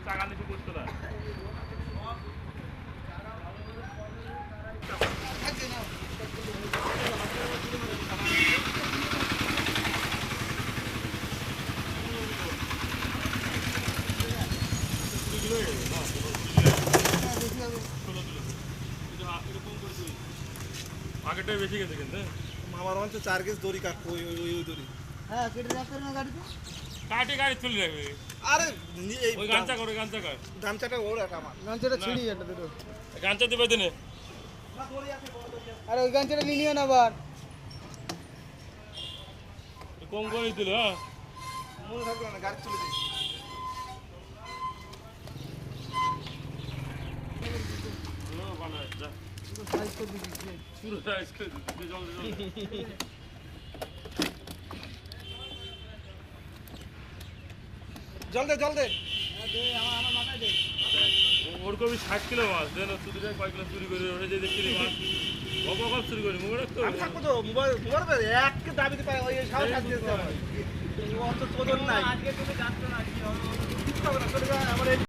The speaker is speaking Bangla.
টাকা নিচে করতো না আগেটাই বেশি গেছে কিন্তু আমার অঞ্চল 4 কেজি দড়ি কাটবো ওই দড়ি। হ্যাঁ কেটে রাখতে না গাড়িতে কাটে গাড়ি তুলে রাখবে আরে এই ওই গাঞ্চা কর গাঞ্চা কর গামছাটা ওর একটা আমার। গাঞ্চাটা ছিঁড়ি এটা দুটো গাঞ্চা দিবে দিনে আরে ওই গাঞ্চাটা নিয়ে নিও না আবার কম করে দিল হ্যাঁ মনে থাকবে না গাড়ি চলে দিই। ভালো যা দুটো সাইজ করে দিচ্ছি পুরো সাইজ করে দিতে জল জল জল দে জল দে। আমার মাথায় দে ওর কবি 60 কিলো মাছ দেন চুরি যায় কয় কিলো চুরি করে ওরে যে দেখছি মাছ কব চুরি করে মুখ রাখতো আমি থাকবো তো মোবাইল এক দাবিতে পাই ওই সাহস আছে অত চোদন নাই। আজকে তুমি যাচ্ছ না কিচ্ছু হবে না চলে যা আমার এই